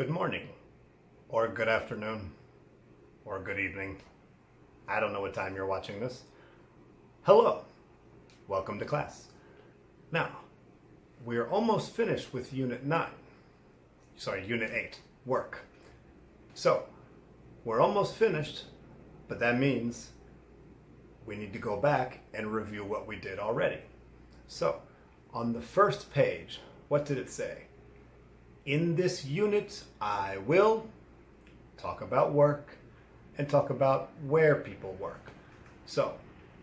Good morning, or good afternoon, or good evening. I don't know what time you're watching this. Hello, welcome to class. Now, we are almost finished with Unit 8, work. So, we're almost finished, but that means we need to go back and review what we did already. So, on the first page, what did it say? In this unit, I will talk about work and talk about where people work. So,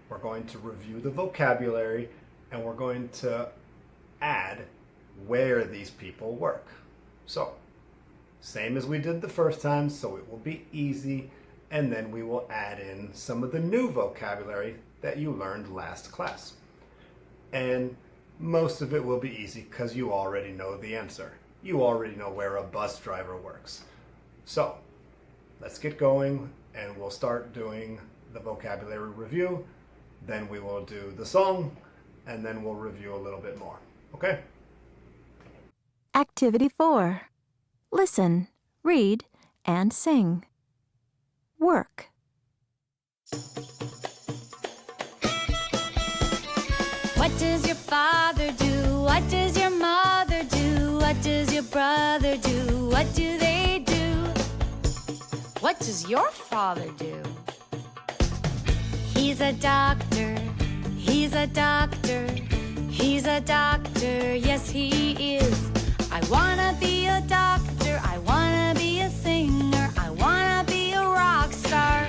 we're going to review the vocabulary and we're going to add where these people work. So, same as we did the first time, so it will be easy, and then we will add in some of the new vocabulary that you learned last class. And most of it will be easy because you already know the answer. You already know where a bus driver works. So, let's get going and we'll start doing the vocabulary review. Then we will do the song and then we'll review a little bit more. Okay? Activity 4. Listen, read, and sing. Work. What does your father do? What does your mother do? What does your brother do? What do they do? What does your father do? He's a doctor. He's a doctor. He's a doctor. Yes, he is. I wanna be a doctor. I wanna be a singer. I wanna be a rock star.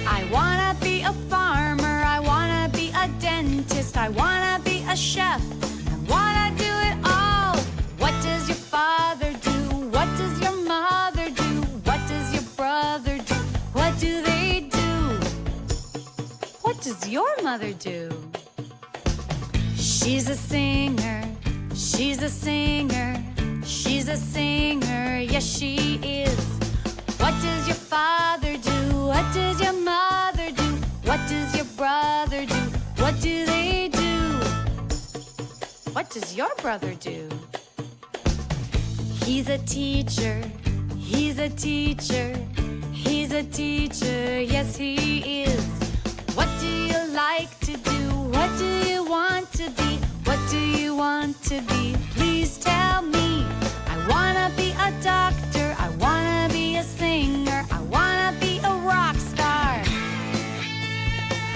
I wanna be a farmer. I wanna be a dentist. I wanna be a chef. I wanna do it all. What does your father do? What does your mother do? What does your brother do? What do they do? What does your mother do? She's a singer. She's a singer. She's a singer. Yes, she is. What does your father do? What does your mother do? What does your brother do? What do they do? What does your brother do? He's a teacher. He's a teacher. He's a teacher. Yes, he is. What do you like to do? What do you want to be? What do you want to be? Please tell me. I wanna be a doctor. I wanna be a singer. I wanna be a rock star.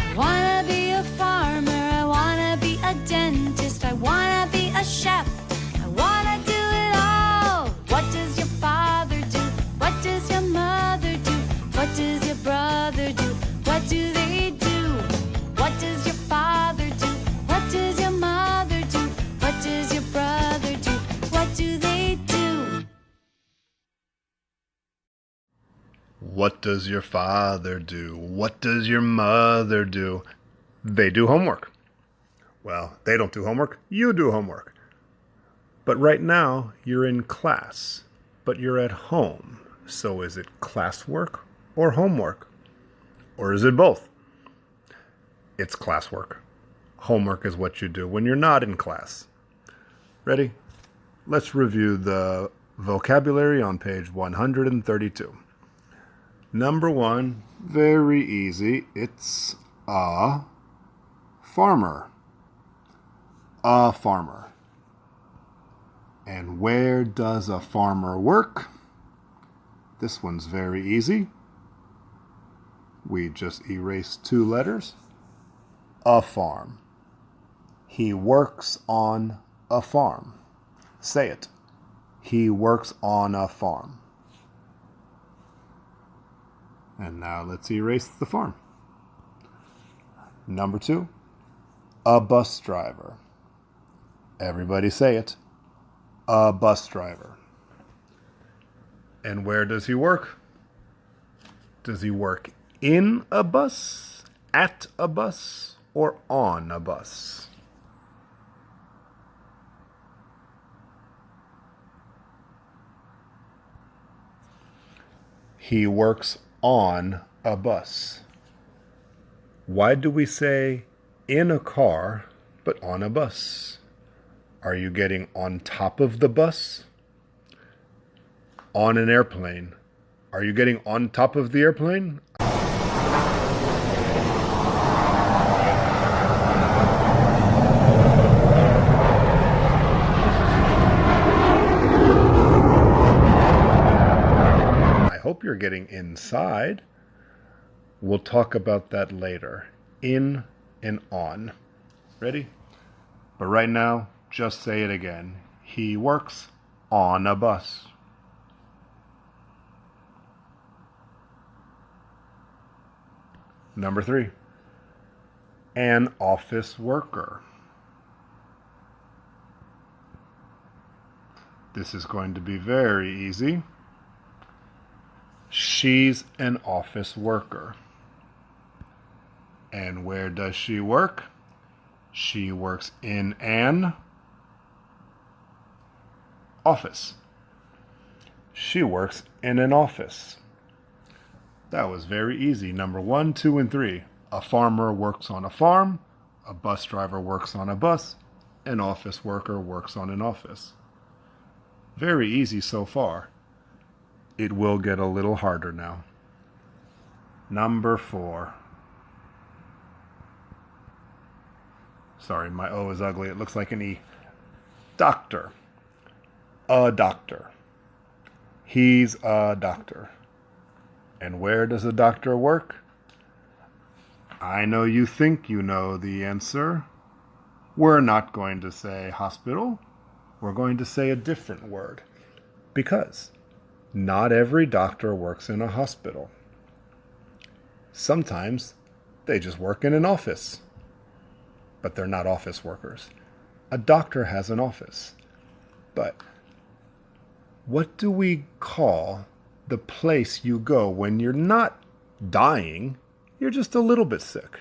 I wanna be a farmer. I wanna be a dentist. I wanna be a chef. I wanna do it all. What does your father do? What does your mother do? What does your brother do? What do they do? What does your father do? What does your mother do? What does your brother do? What do they do? What does your father do? What does your mother do? They do homework. Well, they don't do homework. You do homework. But right now, you're in class. But you're at home. So is it classwork or homework? Or is it both? It's classwork. Homework is what you do when you're not in class. Ready? Let's review the vocabulary on page 132. Number 1, very easy. It's a farmer. A farmer. And where does a farmer work? This one's very easy. We just erased 2 letters. A farm. He works on a farm. Say it. He works on a farm. And now let's erase the farm. Number 2, a bus driver. Everybody say it. A bus driver. And where does he work? Does he work in a bus, at a bus, or on a bus? He works on a bus. Why do we say in a car but on a bus? Are you getting on top of the bus? on an airplane. Are you getting on top of the airplane? I hope you're getting inside. We'll talk about that later. In and on. Ready? But right now, just say it again. He works on a bus. Number 3. An office worker. This is going to be very easy. She's an office worker. And where does she work? She works in an office. She works in an office. That was very easy. Number 1, 2, and 3. A farmer works on a farm. A bus driver works on a bus. An office worker works on an office. Very easy so far. It will get a little harder now. Number 4. Sorry, my O is ugly. It looks like an E. Doctor. A doctor. He's a doctor. And where does a doctor work? I know you think you know the answer. We're not going to say hospital. We're going to say a different word. Because not every doctor works in a hospital. Sometimes they just work in an office. But they're not office workers. A doctor has an office. But what do we call the place you go when you're not dying, you're just a little bit sick?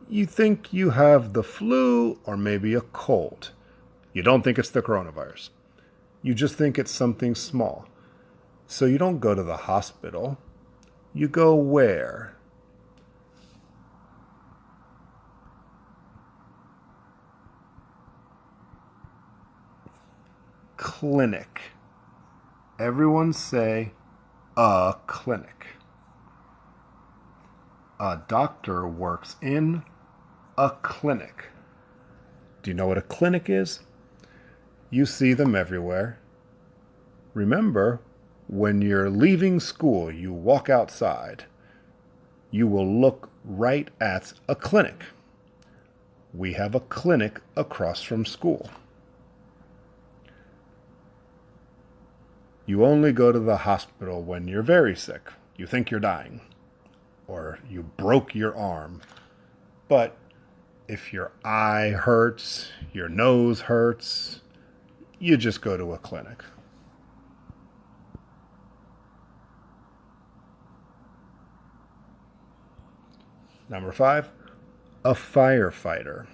You think you have the flu or maybe a cold. You don't think it's the coronavirus. You just think it's something small. So you don't go to the hospital. You go where? Clinic. Everyone say a clinic. A doctor works in a clinic. Do you know what a clinic is? You see them everywhere. Remember, when you're leaving school, you walk outside. You will look right at a clinic. We have a clinic across from school. You only go to the hospital when you're very sick. You think you're dying. Or you broke your arm. But if your eye hurts, your nose hurts, you just go to a clinic. Number 5, a firefighter.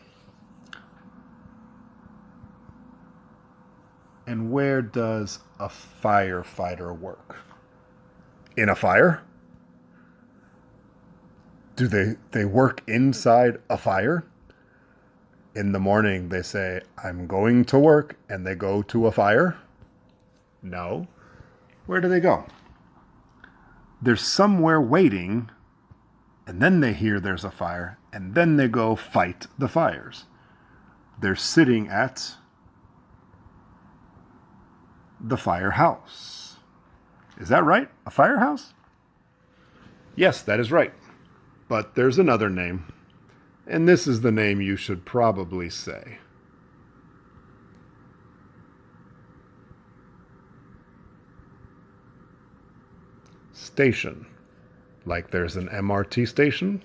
And where does a firefighter work? In a fire? Do they work inside a fire? In the morning they say, I'm going to work, and they go to a fire? No. Where do they go? They're somewhere waiting, and then they hear there's a fire, and then they go fight the fires. They're sitting at the firehouse. Is that right? A firehouse? Yes, that is right. But there's another name, and this is the name you should probably say. Station. Like there's an MRT station.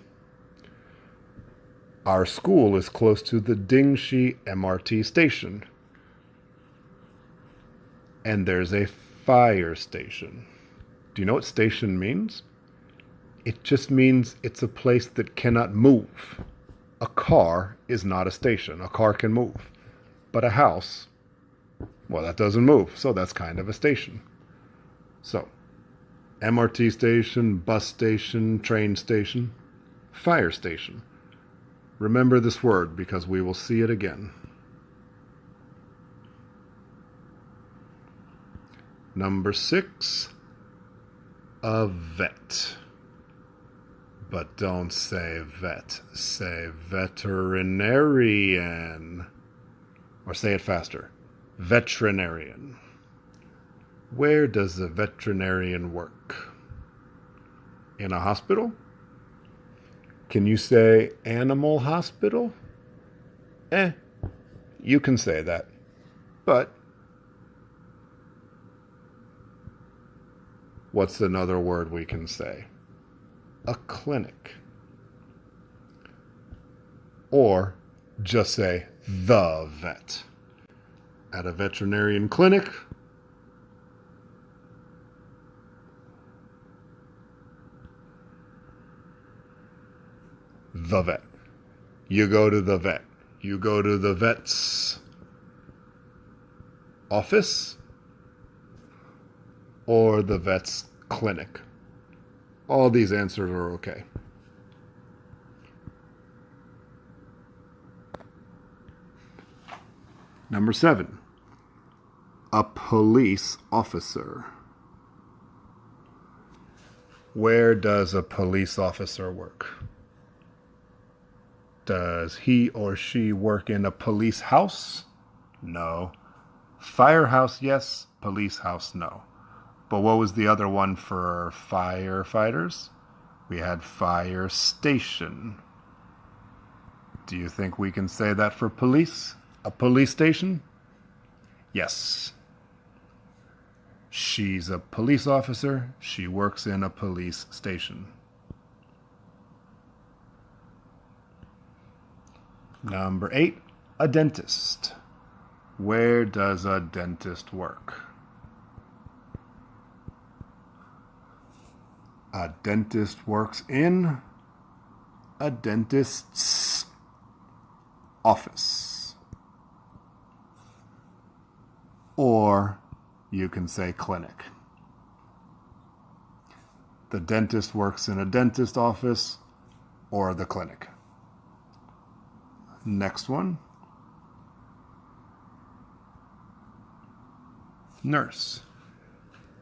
Our school is close to the Dingxi MRT station. And there's a fire station. Do you know what station means? It just means it's a place that cannot move. A car is not a station. A car can move. But a house, well, that doesn't move. So that's kind of a station. So, MRT station, bus station, train station, fire station. Remember this word because we will see it again. Number 6, a vet. But don't say vet, say veterinarian. Or say it faster, veterinarian. Where does the veterinarian work? In a hospital? Can you say animal hospital? You can say that. But what's another word we can say? A clinic. Or just say the vet. At a veterinarian clinic, the vet. You go to the vet. You go to the vet's office or the vet's clinic. All these answers are okay. Number 7, a police officer. Where does a police officer work? Does he or she work in a police house? No. Firehouse, yes. Police house, no. But what was the other one for firefighters? We had fire station. Do you think we can say that for police? A police station? Yes. She's a police officer. She works in a police station. Number 8, a dentist. Where does a dentist work? A dentist works in a dentist's office. Or you can say clinic. The dentist works in a dentist office or the clinic. Next one. Nurse.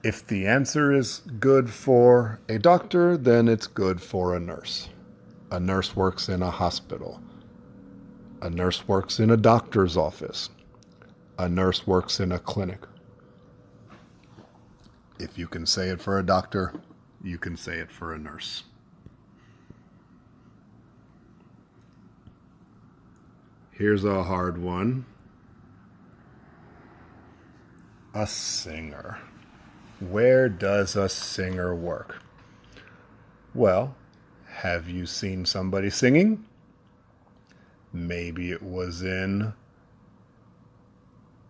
If the answer is good for a doctor, then it's good for a nurse. A nurse works in a hospital. A nurse works in a doctor's office. A nurse works in a clinic. If you can say it for a doctor, you can say it for a nurse. Here's a hard one. A singer. Where does a singer work? Well, have you seen somebody singing? Maybe it was in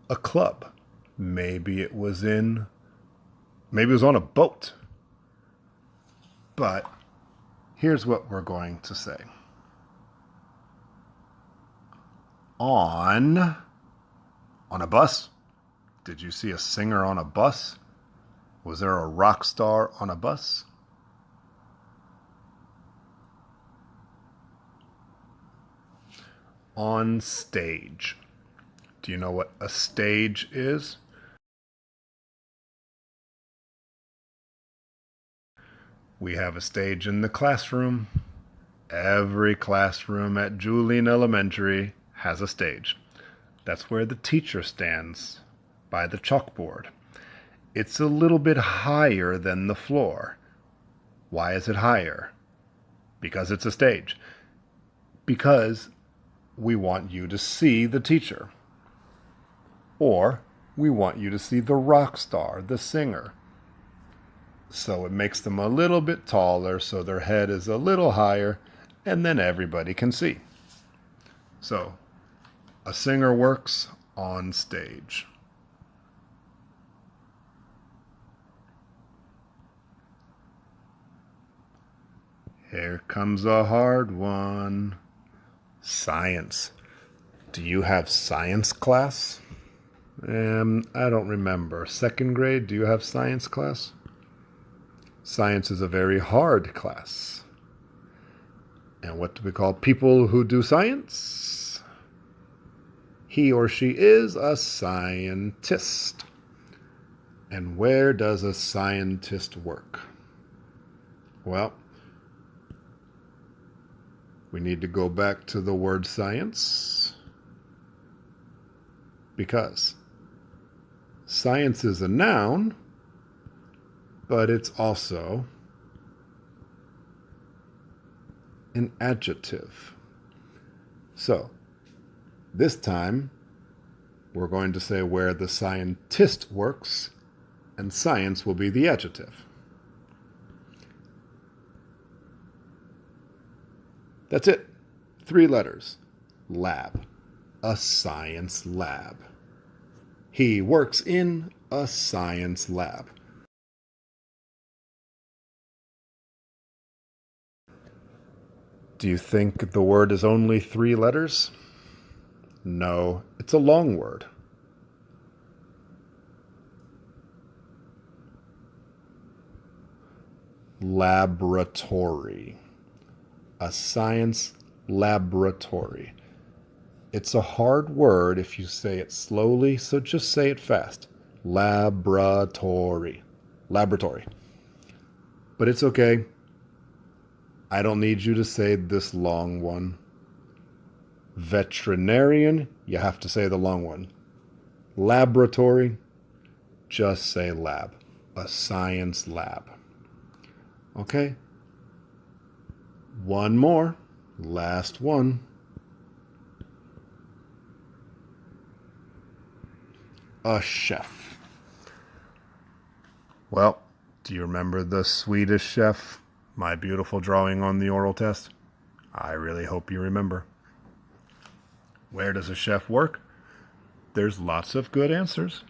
a club. Maybe it was on a boat. But here's what we're going to say. On a bus? Did you see a singer on a bus? Was there a rock star on a bus? On stage. Do you know what a stage is? We have a stage in the classroom. Every classroom at Julian Elementary has a stage. That's where the teacher stands by the chalkboard. It's a little bit higher than the floor. Why is it higher? Because it's a stage. Because we want you to see the teacher. Or we want you to see the rock star, the singer. So it makes them a little bit taller so their head is a little higher and then everybody can see. So a singer works on stage. Here comes a hard one. Science. Do you have science class? I don't remember. Second grade, do you have science class? Science is a very hard class. And what do we call people who do science? He or she is a scientist. And where does a scientist work? Well, we need to go back to the word science, because science is a noun, but it's also an adjective. So this time we're going to say where the scientist works, and science will be the adjective. That's it. 3 letters. Lab. A science lab. He works in a science lab. Do you think the word is only 3 letters? No, it's a long word. Laboratory. A science laboratory. It's a hard word if you say it slowly, so just say it fast. Laboratory. Laboratory. But it's okay. I don't need you to say this long one. Veterinarian, you have to say the long one. Laboratory, just say lab. A science lab. Okay? One more. Last one. A chef. Well, do you remember the Swedish chef? My beautiful drawing on the oral test? I really hope you remember. Where does a chef work? There's lots of good answers.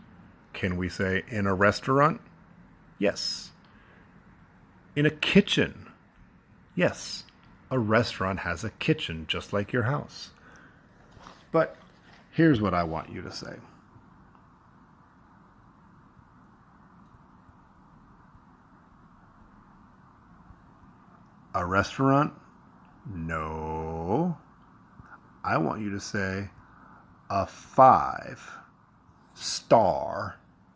Can we say in a restaurant? Yes. In a kitchen? Yes. A restaurant has a kitchen just like your house. But here's what I want you to say. A restaurant? No. I want you to say a 5-star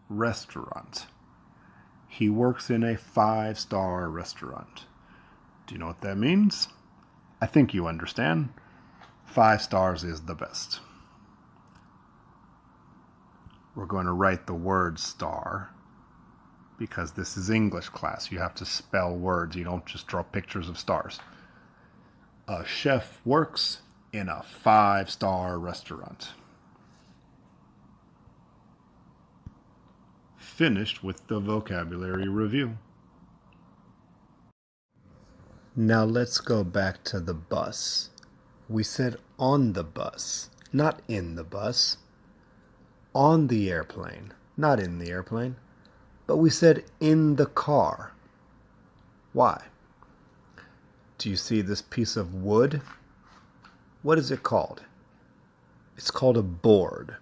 restaurant. He works in a 5-star restaurant. Do you know what that means? I think you understand. 5 stars is the best. We're going to write the word star because this is English class. You have to spell words. You don't just draw pictures of stars. A chef works in a 5-star restaurant. Finished with the vocabulary review. Now let's go back to the bus. We said on the bus, not in the bus. On the airplane, not in the airplane. But we said in the car. Why? Do you see this piece of wood? What is it called? It's called a board.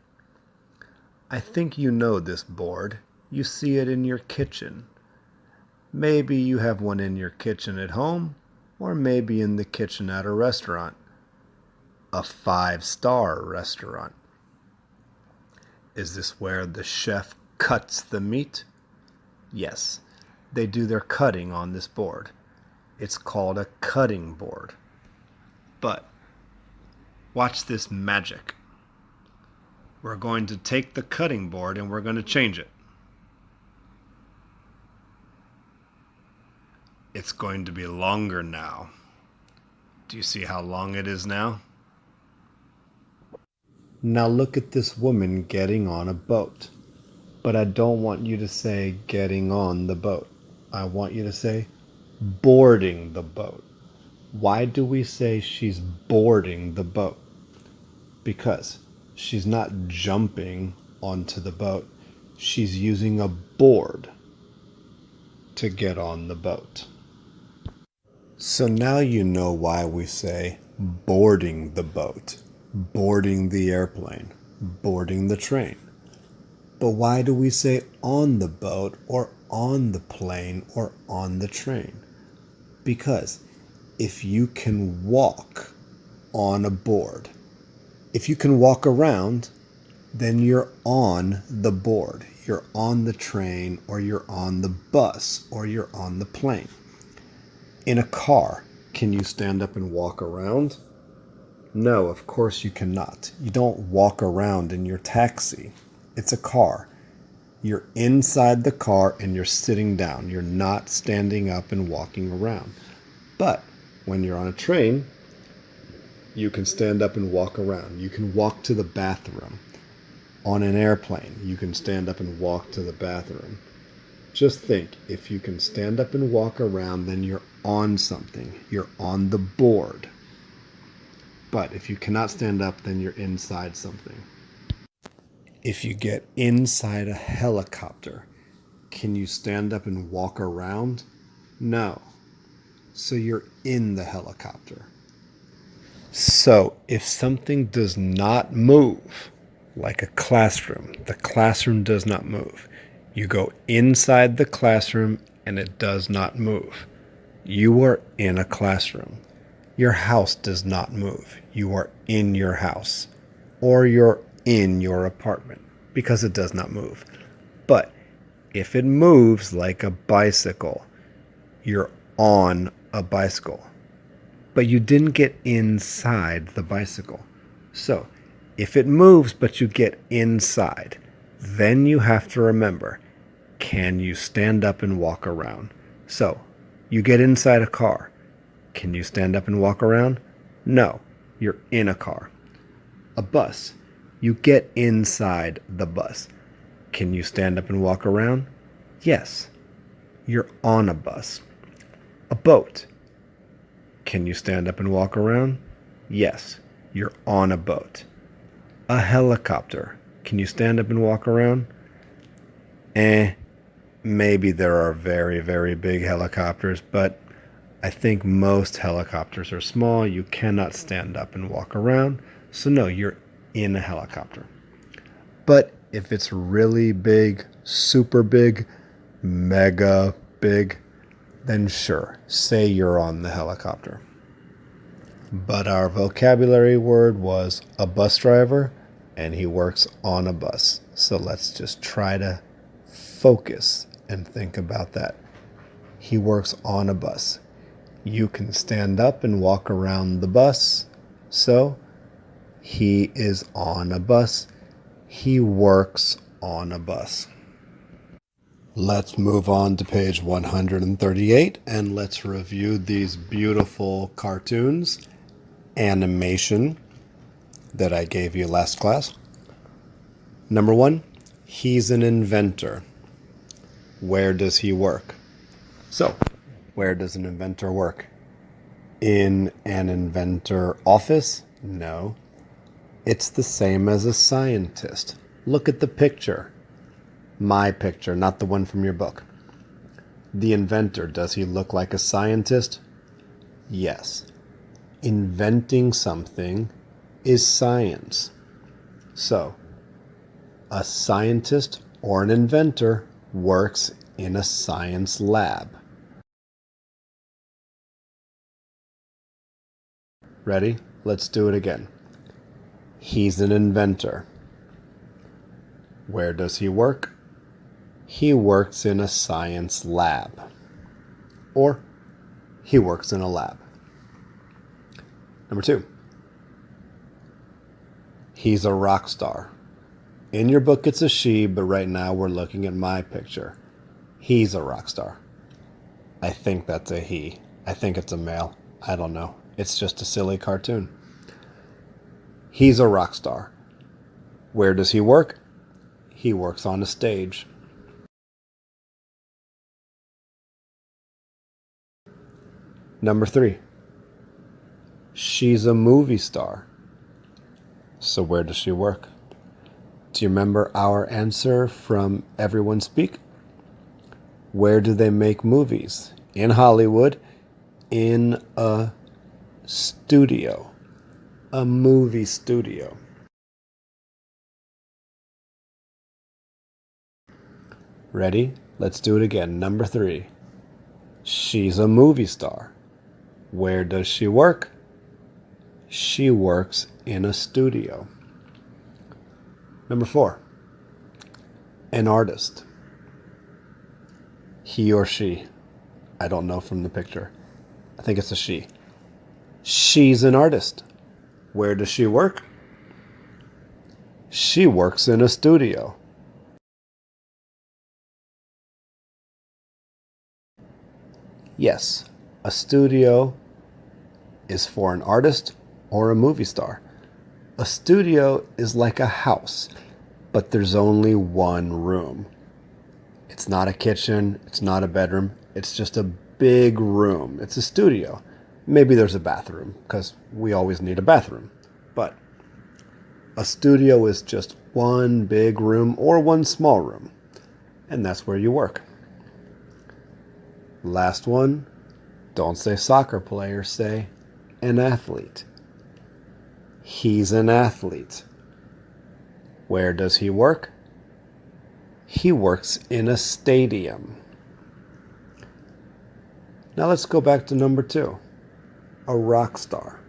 I think you know this board. You see it in your kitchen. Maybe you have one in your kitchen at home, or maybe in the kitchen at a restaurant. A 5-star restaurant. Is this where the chef cuts the meat? Yes, they do their cutting on this board. It's called a cutting board. But watch this magic. We're going to take the cutting board and we're going to change it. It's going to be longer now. Do you see how long it is now? Now look at this woman getting on a boat. But I don't want you to say getting on the boat. I want you to say boarding the boat. Why do we say she's boarding the boat? Because she's not jumping onto the boat. She's using a board to get on the boat. So now you know why we say boarding the boat, boarding the airplane, boarding the train. But why do we say on the boat or on the plane or on the train? Because if you can walk on a board, if you can walk around, then you're on the board. You're on the train, or you're on the bus, or you're on the plane. In a car, can you stand up and walk around? No, of course you cannot. You don't walk around in your taxi. It's a car. You're inside the car and you're sitting down. You're not standing up and walking around. But when you're on a train, you can stand up and walk around. You can walk to the bathroom. On an airplane, you can stand up and walk to the bathroom. Just think, if you can stand up and walk around, then you're on something. You're on the board. But if you cannot stand up, then you're inside something. If you get inside a helicopter, can you stand up and walk around? No. So you're in the helicopter. So if something does not move, like a classroom, the classroom does not move. You go inside the classroom and it does not move. You are in a classroom. Your house does not move. You are in your house. Or you're in your apartment because it does not move. But if it moves like a bicycle, you're on a bicycle. But you didn't get inside the bicycle. So if it moves but you get inside, then you have to remember, can you stand up and walk around? So you get inside a car. Can you stand up and walk around? No, you're in a car. A bus. You get inside the bus. Can you stand up and walk around? Yes, you're on a bus. A boat. Can you stand up and walk around? Yes, you're on a boat. A helicopter. Can you stand up and walk around? Maybe there are very, very big helicopters, but I think most helicopters are small. You cannot stand up and walk around. So no, you're in a helicopter. But if it's really big, super big, mega big, then sure, say you're on the helicopter. But our vocabulary word was a bus driver, and he works on a bus. So let's just try to focus and think about that. He works on a bus. You can stand up and walk around the bus. So he is on a bus. He works on a bus. Let's move on to page 138 and let's review these beautiful cartoons, animation that I gave you last class. Number 1, he's an inventor. Where does he work? So, where does an inventor work? In an inventor office? No. It's the same as a scientist. Look at the picture. My picture, not the one from your book. The inventor, does he look like a scientist? Yes. Inventing something is science. So, a scientist or an inventor works in a science lab. Ready? Let's do it again. He's an inventor. Where does he work? He works in a science lab. Or he works in a lab. Number 2. He's a rock star. In your book it's a she, but right now we're looking at my picture. He's a rock star. I think that's a he. I think it's a male. I don't know. It's just a silly cartoon. He's a rock star. Where does he work? He works on a stage. Number 3. She's a movie star. So where does she work? Do you remember our answer from Everyone Speak? Where do they make movies? In Hollywood, in a studio, a movie studio. Ready? Let's do it again. Number 3. She's a movie star. Where does she work? She works in a studio. Number 4, an artist. He or she. I don't know from the picture. I think it's a she. She's an artist. Where does she work? She works in a studio. Yes, a studio is for an artist or a movie star. A studio is like a house, but there's only one room. It's not a kitchen, it's not a bedroom, it's just a big room. It's a studio. Maybe there's a bathroom, because we always need a bathroom. But a studio is just one big room or one small room, and that's where you work. Last one, don't say soccer player, say an athlete. He's an athlete. Where does he work? He works in a stadium. Now let's go back to number 2, a rock star.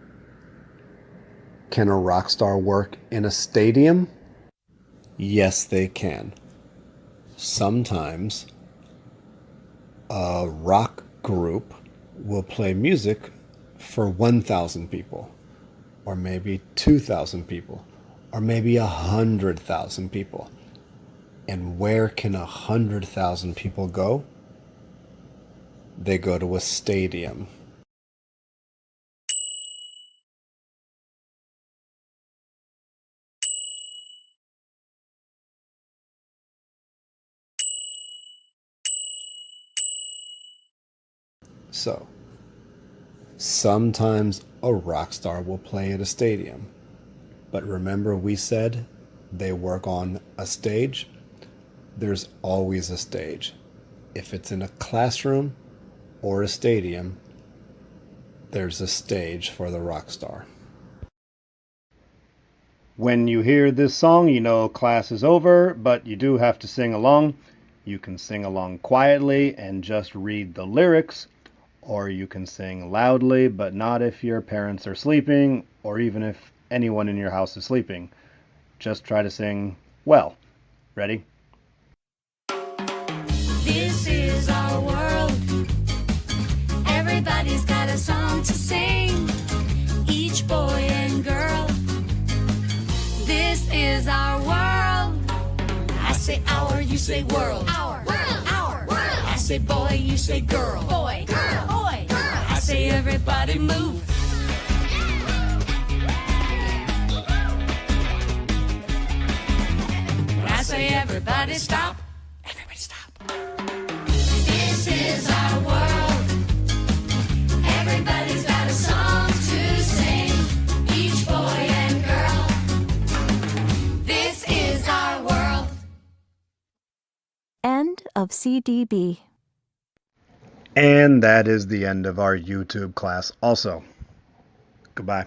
Can a rock star work in a stadium? Yes, they can. Sometimes a rock group will play music for 1,000 people, or maybe 2,000 people, or maybe 100,000 people. And where can 100,000 people go? They go to a stadium. So, sometimes a rock star will play at a stadium. But remember we said they work on a stage? There's always a stage. If it's in a classroom or a stadium, there's a stage for the rock star. When you hear this song, you know class is over, but you do have to sing along. You can sing along quietly and just read the lyrics, or you can sing loudly, but not if your parents are sleeping, or even if anyone in your house is sleeping. Just try to sing well. Ready? This is our world. Everybody's got a song to sing. Each boy and girl. This is our world. I say our, you say world. Our world. Our world. I say boy, you say girl. Boy, girl, boy, girl. I say everybody move. I say everybody stop. Everybody stop. This is our world. Everybody's got a song to sing. Each boy and girl. This is our world. End of CDB. And that is the end of our YouTube class also. Goodbye.